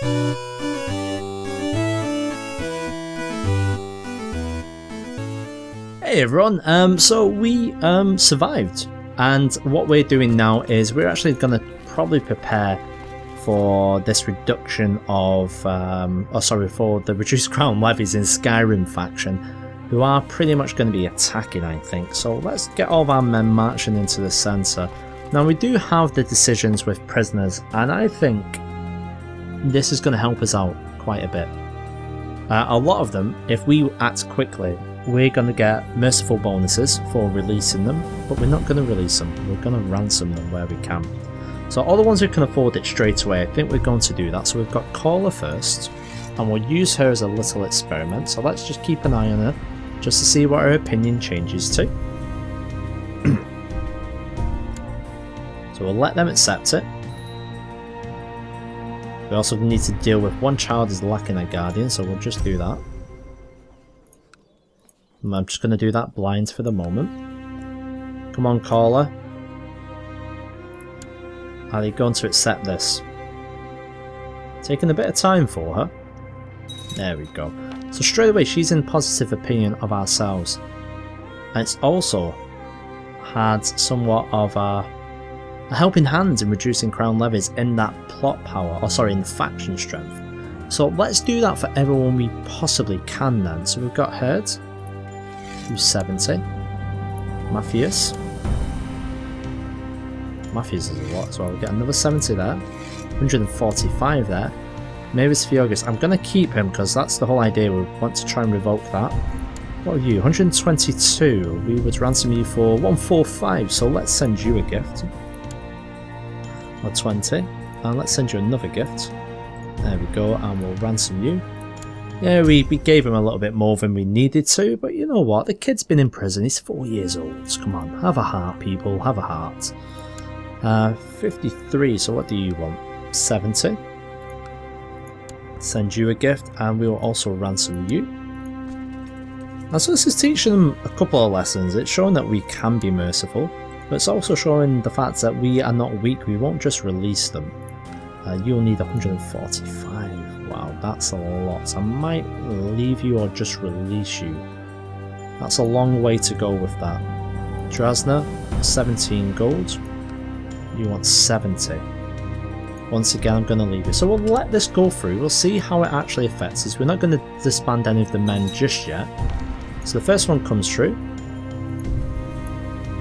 Hey everyone, so we survived, and what we're doing now is we're actually going to probably prepare for this reduction of, for the reduced crown levies in Skyrim faction, who are pretty much going to be attacking, I think. So let's get all of our men marching into the centre. Now we do have the decisions with prisoners, and I think this is going to help us out quite a bit. A lot of them, if we act quickly, we're going to get merciful bonuses for releasing them, but we're not going to release them. We're going to ransom them where we can. So all the ones who can afford it straight away, I think we're going to do that. So we've got Caller first, and we'll use her as a little experiment. So let's just keep an eye on her, just to see what her opinion changes to. So we'll let them accept it. We also need to deal with one child is lacking a guardian, so we'll just do that. And I'm just going to do that blind for the moment. Come on, Caller. Are they going to accept this? Taking a bit of time for her. There we go. So straight away she's in positive opinion of ourselves. And it's also had somewhat of a helping hand in reducing crown levies in that plot power, or sorry, in faction strength. So let's do that for everyone we possibly can then. So we've got Herd, who's 70. Matthias is a lot as well. We get another 70 there. 145 there. Mavis Fiogus. I'm going to keep him because that's the whole idea. We want to try and revoke that. What are you? 122. We would ransom you for 145. So let's send you a gift. Or 20. And let's send you another gift. There we go. And we'll ransom you. Yeah, we gave him a little bit more than we needed to, but you know what? The kid's been in prison. He's 4 years old. Come on, have a heart, people. Have a heart. 53, so what do you want? 70. Send you a gift, and we will also ransom you. And so this is teaching them a couple of lessons. It's showing that we can be merciful, but it's also showing the fact that we are not weak. We won't just release them. You'll need 145. Wow, that's a lot. I might leave you or just release you. That's a long way to go with that. Drasna, 17 gold. You want 70. Once again, I'm going to leave you. So we'll let this go through. We'll see how it actually affects us. We're not going to disband any of the men just yet. So the first one comes through.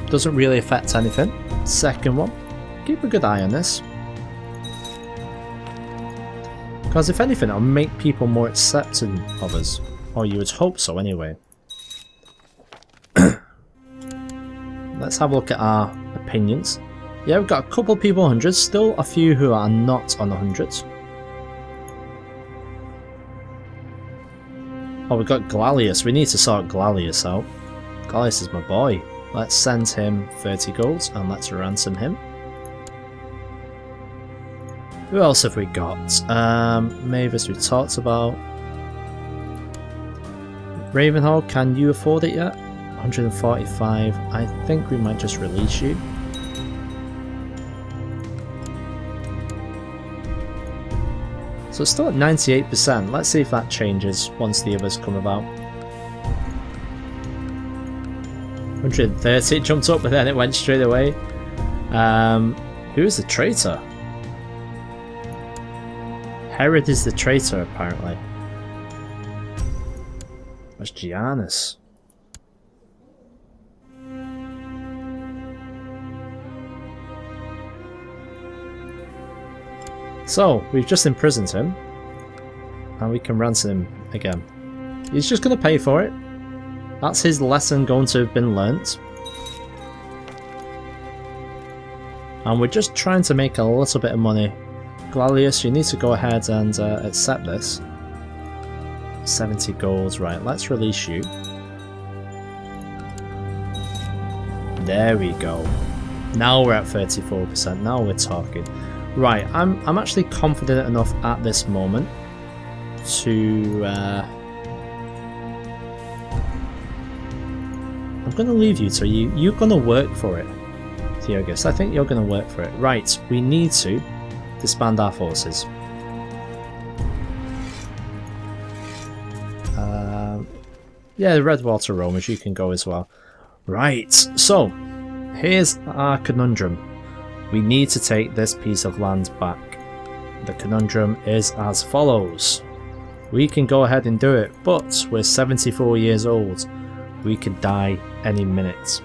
Doesn't really affect anything. Second one. Keep a good eye on this. Because if anything, it'll make people more accepting of us. Or you would hope so anyway. Let's have a look at our opinions. Yeah, we've got a couple of people 100, still a few who are not on 100. Oh, we've got Glalius. We need to sort Glalius out. Glalius is my boy. Let's send him 30 golds and let's ransom him. Who else have we got? Mavis we talked about. Ravenhold, can you afford it yet? 145. I think we might just release you. So it's still at 98%. Let's see if that changes once the others come about. 130, it jumped up but then it went straight away. Who is the traitor? Herod is the traitor, apparently. Where's Giannis? So, we've just imprisoned him. And we can ransom him again. He's just going to pay for it. That's his lesson going to have been learnt. And we're just trying to make a little bit of money. Glalius, you need to go ahead and accept this. 70 gold, right, let's release you. There we go. Now we're at 34%, now we're talking. Right, I'm actually confident enough at this moment to... I'm going to leave you to you're going to work for it, Theogus. I think you're going to work for it. Right, we need to disband our forces. Yeah, the Redwater Romans, you can go as well. Right, so here's our conundrum. We need to take this piece of land back. The conundrum is as follows. We can go ahead and do it, but we're 74 years old. We could die any minute.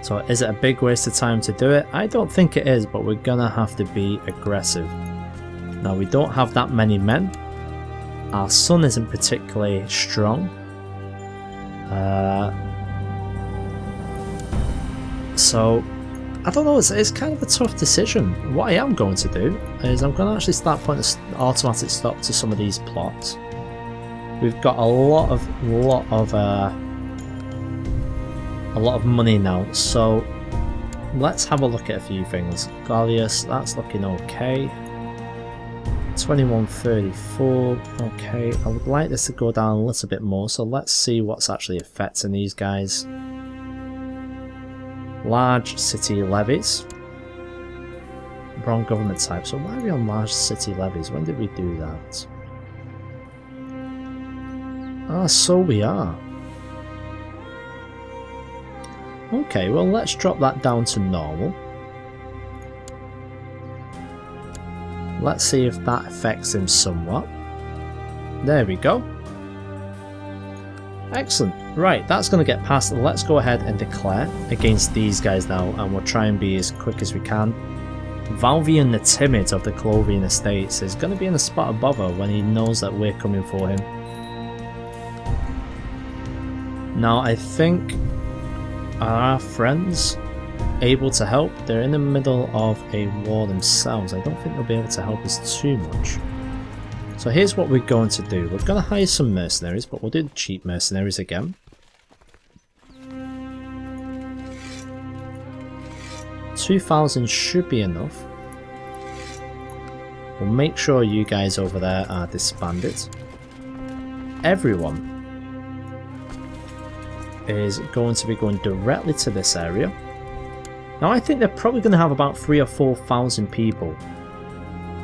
So is it a big waste of time to do it? I don't think it is, but we're gonna have to be aggressive. Now we don't have that many men. Our son isn't particularly strong. So I don't know, it's kind of a tough decision. What I am going to do is I'm going to actually start putting an automatic stop to some of these plots. We've got a lot of money now, so let's have a look at a few things. Gallius, that's looking okay. 2134, okay. I would like this to go down a little bit more, so let's see what's actually affecting these guys. Large city levies. Wrong government type. So why are we on large city levies? When did we do that? Ah, so we are. Okay, well let's drop that down to normal. Let's see if that affects him somewhat. There we go. Excellent. Right, that's going to get passed. Let's go ahead and declare against these guys now, and we'll try and be as quick as we can. Valvian the Timid of the Clovian Estates is going to be in a spot of bother when he knows that we're coming for him. Now, I think our friends able to help? They're in the middle of a war themselves. I don't think they'll be able to help us too much. So here's what we're going to do. We're going to hire some mercenaries, but we'll do the cheap mercenaries again. 2,000 should be enough. We'll make sure you guys over there are disbanded. Everyone is going to be going directly to this area. Now I think they're probably going to have about 3,000 or 4,000 people.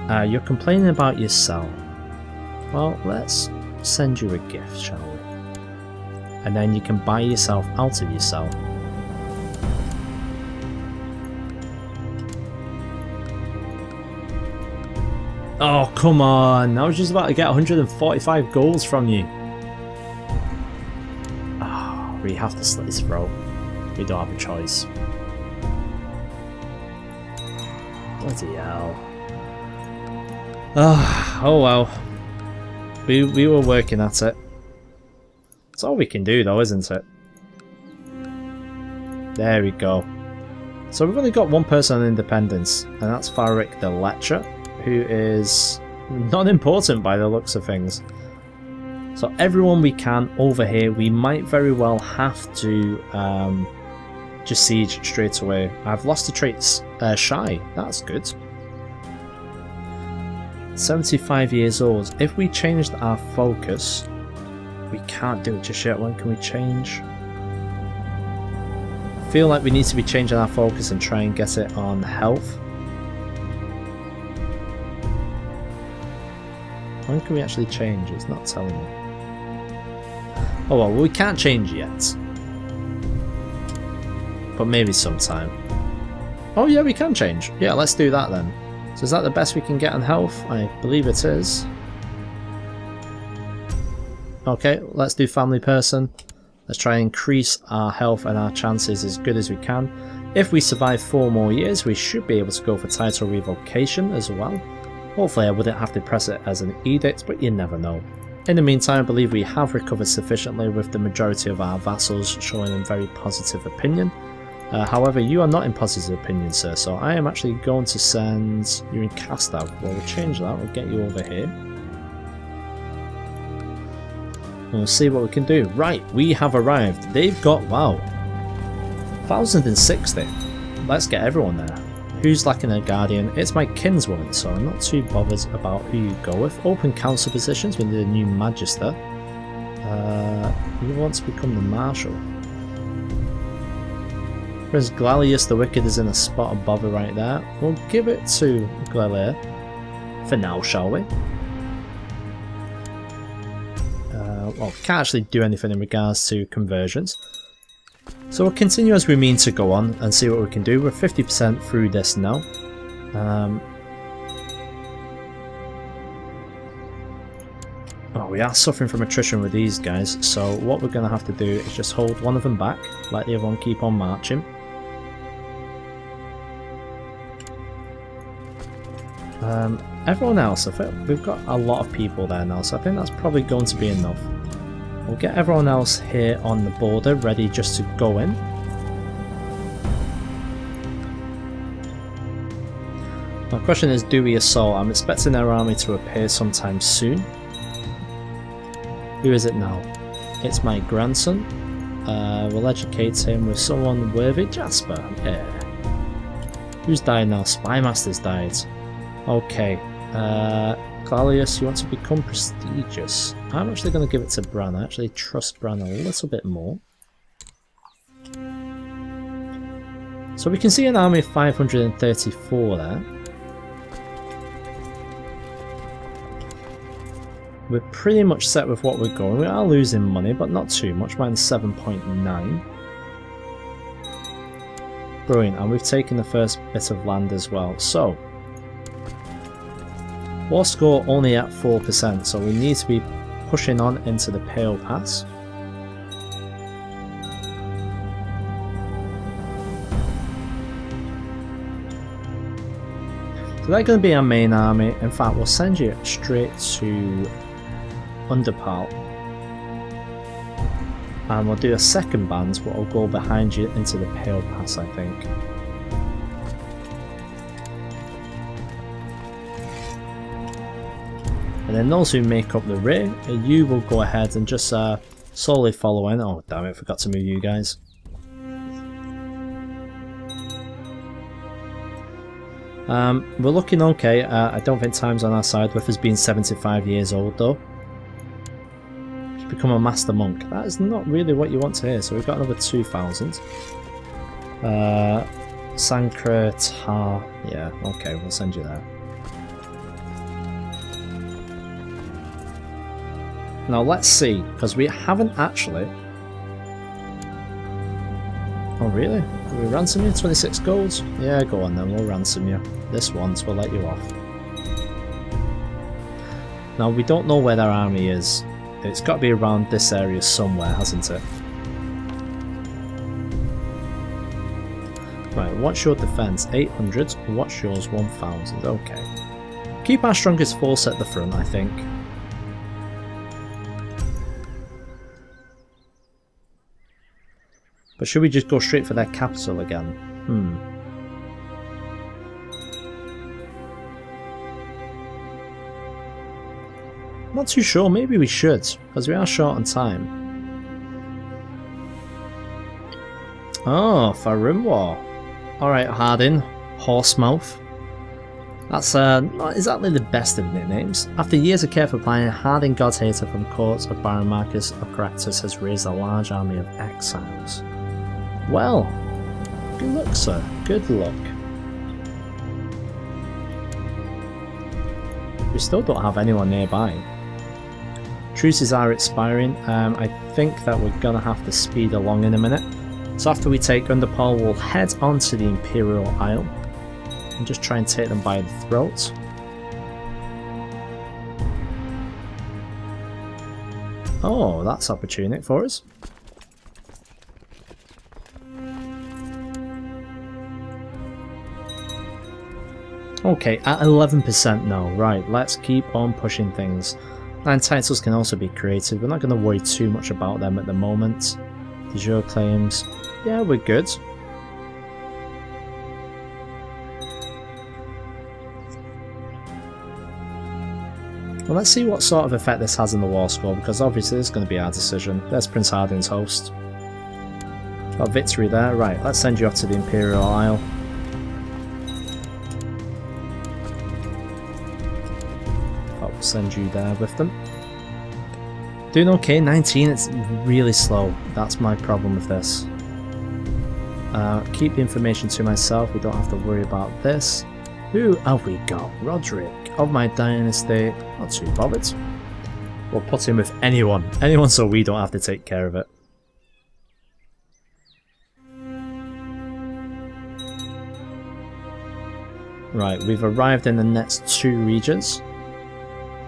You're complaining about your cell. Well, let's send you a gift, shall we? And then you can buy yourself out of your cell. Oh, come on. I was just about to get 145 goals from you. Oh, we have to slit his throat. We don't have a choice. Bloody hell. Oh well. We were working at it. That's all we can do though, isn't it? There we go. So we've only got one person on independence, and that's Farik the Lecher, who is not important by the looks of things. So everyone we can over here, we might very well have to just siege straight away. I've lost the traits Shy, that's good. 75 years old. If we changed our focus, we can't do it just yet. When can we change? I feel like we need to be changing our focus and try and get it on health. When can we actually change? It's not telling me. Oh well, we can't change yet. But maybe sometime. Oh yeah, we can change. Yeah, let's do that then. So is that the best we can get on health? I believe it is. Okay, let's do family person. Let's try and increase our health and our chances as good as we can. If we survive 4 more years, we should be able to go for title revocation as well. Hopefully I wouldn't have to press it as an edict, but you never know. In the meantime, I believe we have recovered sufficiently, with the majority of our vassals showing a very positive opinion. However, you are not in positive opinion, sir, so I am actually going to send you in Castav. Well, we'll change that, we'll get you over here. And we'll see what we can do. Right, we have arrived. They've got, wow, 1,060. Let's get everyone there. Who's lacking a guardian? It's my kinswoman, so I'm not too bothered about who you go with. Open council positions, we need a new magister. Who wants to become the marshal? Whereas Glalius the Wicked is in a spot of bother right there. We'll give it to Glalir for now, shall we? well, can't actually do anything in regards to conversions. So we'll continue as we mean to go on and see what we can do. We're 50% through this now. Oh, we are suffering from attrition with these guys, so what we're going to have to do is just hold one of them back, let the other one keep on marching. Everyone else, I think we've got a lot of people there now, so I think that's probably going to be enough. We'll get everyone else here on the border ready just to go in. My question is, do we assault? I'm expecting their army to appear sometime soon. Who is it now? It's my grandson. We'll educate him with someone worthy. Jasper, yeah. Who's died now? Spymaster's died. Okay. Claudius, you want to become prestigious. I'm actually going to give it to Bran. I actually trust Bran a little bit more. So we can see an army of 534 there. We're pretty much set with what we're going. We are losing money, but not too much. Minus 7.9. Brilliant, and we've taken the first bit of land as well. So, war score only at 4%, so we need to be pushing on into the Pale Pass. So they're going to be our main army. In fact, we'll send you straight to Underpal, and we'll do a second band, but we'll go behind you into the Pale Pass, I think. And then those who make up the rear, you will go ahead and just slowly follow in. Oh damn it, I forgot to move you guys. We're looking okay. I don't think time's on our side with us being 75 years old though. Become a master monk. That is not really what you want to hear, so we've got another 2,000. Sankra. Yeah, okay, we'll send you there. Now let's see, because we haven't actually... Oh really? Will we ransom you? 26 gold? Yeah, go on then, we'll ransom you. This once, we'll let you off. Now we don't know where their army is. It's got to be around this area somewhere, hasn't it? Right, what's your defense? 800. What's yours? 1,000. Okay. Keep our strongest force at the front, I think. But should we just go straight for their capital again? Not too sure, maybe we should, because we are short on time. Oh, Farimwa. Alright, Hardin, Horsemouth. That's not exactly the best of nicknames. After years of careful planning, Hardin Godhater from court of Baron Marcus of Caractacus has raised a large army of exiles. Well, good luck, sir. Good luck. We still don't have anyone nearby. Truces are expiring. I think that we're gonna have to speed along in a minute. So after we take Underpal, we'll head on to the Imperial Isle and just try and take them by the throat. Oh, that's opportunic for us. Okay, at 11% now. Right, let's keep on pushing things. 9 titles can also be created. We're not going to worry too much about them at the moment. De jure claims. Yeah, we're good. Well, let's see what sort of effect this has on the war score, because obviously this is going to be our decision. There's Prince Hardin's host. Got victory there. Right, let's send you off to the Imperial Isle. I'll send you there with them. Doing okay, 19, it's really slow. That's my problem with this. Keep the information to myself, we don't have to worry about this. Who have we got? Roderick of my dynasty, not too bothered. We'll put him with anyone. Anyone so we don't have to take care of it. Right, we've arrived in the next 2 regions.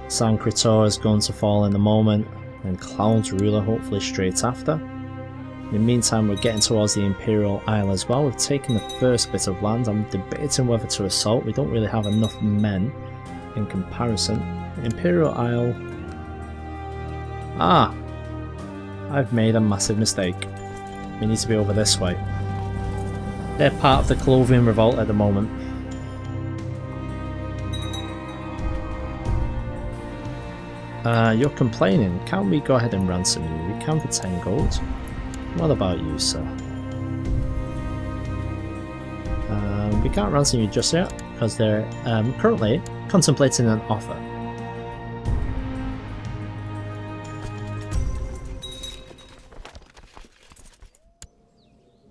San Critor is going to fall in a moment, and Cloud's Ruler hopefully straight after. In the meantime, we're getting towards the Imperial Isle as well. We've taken the first bit of land. I'm debating whether to assault. We don't really have enough men in comparison. Imperial Isle. Ah! I've made a massive mistake. We need to be over this way. They're part of the Clovian Revolt at the moment. You're complaining. Can't we go ahead and ransom you? We can for 10 gold. What about you, sir? We can't ransom you just yet because they're currently contemplating an offer.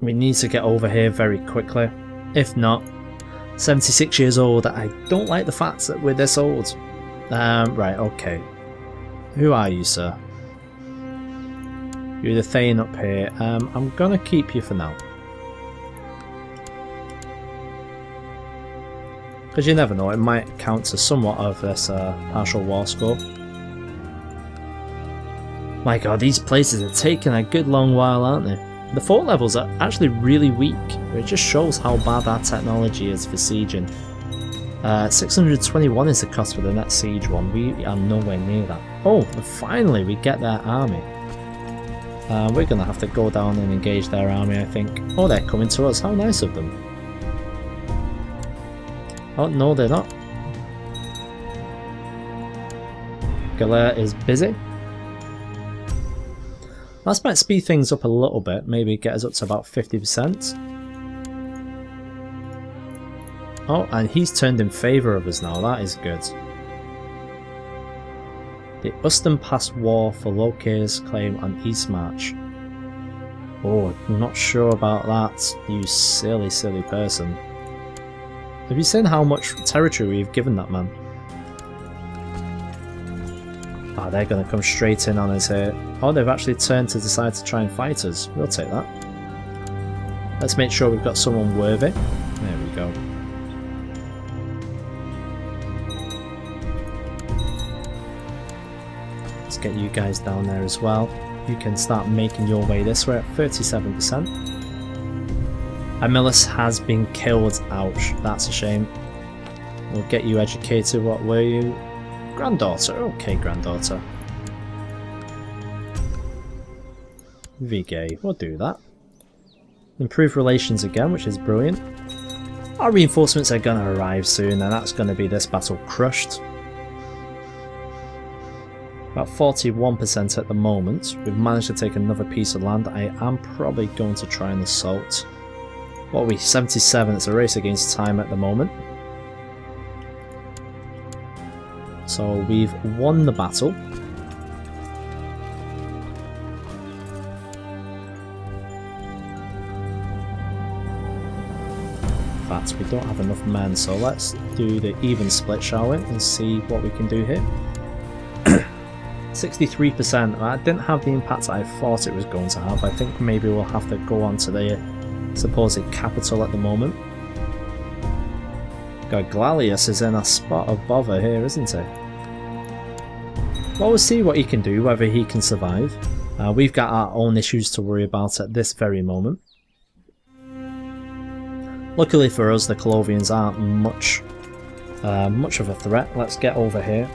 We need to get over here very quickly. If not, 76 years old. I don't like the fact that we're this old. Right, okay. Who are you, sir? You're the Thane up here. I'm gonna keep you for now. Because you never know, it might count to somewhat of this partial war score. My god, these places are taking a good long while, aren't they? The fort levels are actually really weak. It just shows how bad our technology is for sieging. 621 is the cost for the next siege one. We are nowhere near that. Oh, and finally we get their army. We're going to have to go down and engage their army, I think. Oh, they're coming to us. How nice of them. Oh, no, they're not. Galera is busy. That might speed things up a little bit. Maybe get us up to about 50%. Oh, and he's turned in favour of us now, that is good. The Uston Pass War for Loca's claim on Eastmarch. Oh, I'm not sure about that, you silly, silly person. Have you seen how much territory we've given that man? Ah, they're going to come straight in on us here. Oh, they've actually turned to decide to try and fight us. We'll take that. Let's make sure we've got someone worthy. There we go. Let's get you guys down there as well. You can start making your way this way at 37%. Amilus has been killed. Ouch, that's a shame. We'll get you educated. What were you? Granddaughter. Okay, granddaughter. Vigay, we'll do that. Improve relations again, which is brilliant. Our reinforcements are going to arrive soon, and that's going to be this battle crushed. About 41% at the moment. We've managed to take another piece of land. I am probably going to try and assault. What are we? 77. It's a race against time at the moment. So we've won the battle. In fact, we don't have enough men, so let's do the even split, shall we, and see what we can do here. 63%. That didn't have the impact I thought it was going to have. I think maybe we'll have to go on to the supposed capital at the moment. God, Glalius is in a spot of bother here, isn't he? Well, we'll see what he can do, whether he can survive. We've got our own issues to worry about at this very moment. Luckily for us, the Colovians aren't much of a threat. Let's get over here.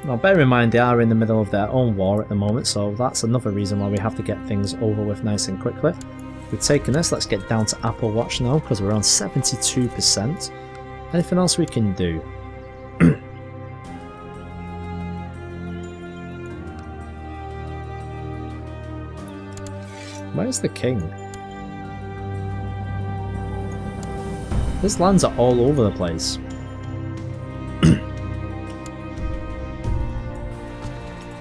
Now, bear in mind, they are in the middle of their own war at the moment, so that's another reason why we have to get things over with nice and quickly. We've taken this. Let's get down to Apple Watch now, because we're on 72%. Anything else we can do? Where's the king? His lands are all over the place.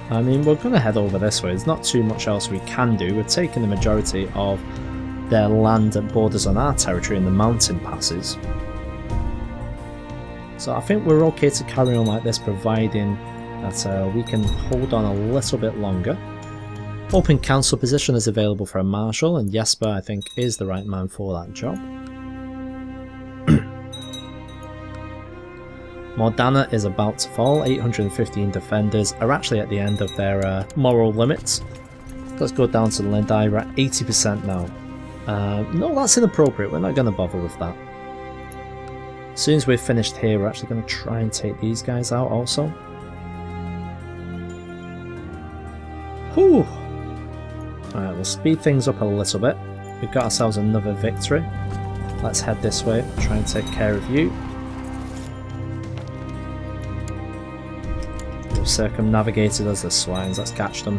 I mean, we're going to head over this way. There's not too much else we can do. We've taken the majority of their land that borders on our territory in the mountain passes. So I think we're okay to carry on like this, providing that we can hold on a little bit longer. Open council position is available for a marshal, and Jesper, I think, is the right man for that job. Mordana is about to fall. 815 defenders are actually at the end of their moral limits. Let's go down to Lindai. We're at 80% now. No, that's inappropriate. We're not going to bother with that. As soon as we've finished here, we're actually going to try and take these guys out also. Whew! Alright, we'll speed things up a little bit. We've got ourselves another victory. Let's head this way, try and take care of you. We've circumnavigated us, the swines, let's catch them.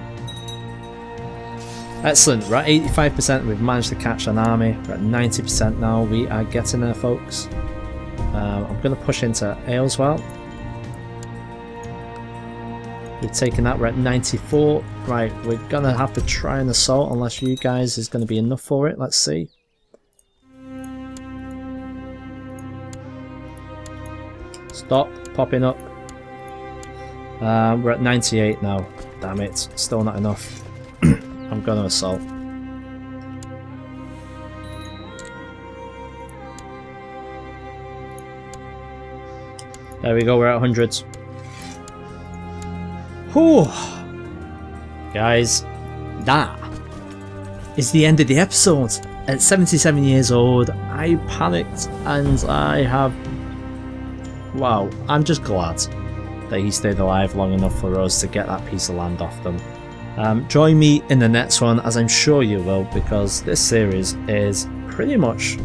Excellent, we're at 85%, we've managed to catch an army. We're at 90% now, we are getting there, folks. I'm going to push into Ayleswell. We've taken that, we're at 94. Right, we're going to have to try an assault unless you guys is going to be enough for it. Let's see. Stop popping up. We're at 98 now. Damn it, still not enough. I'm going to assault. There we go, we're at 100. Whew. Guys, that is the end of the episode. At 77 years old, I panicked and I have... Wow, I'm just glad that he stayed alive long enough for us to get that piece of land off them. Join me in the next one, as I'm sure you will, because this series is pretty much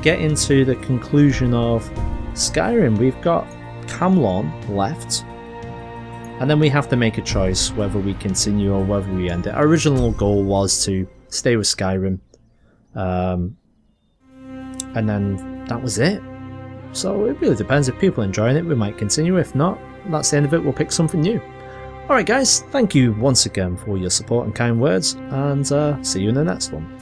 getting to the conclusion of Skyrim. We've got Camlon left, and then we have to make a choice whether we continue or whether we end it. Our original goal was to stay with Skyrim, and then that was it. So it really depends. If people are enjoying it, we might continue. If not, that's the end of it. We'll pick something new. Alright guys, thank you once again for your support and kind words, and see you in the next one.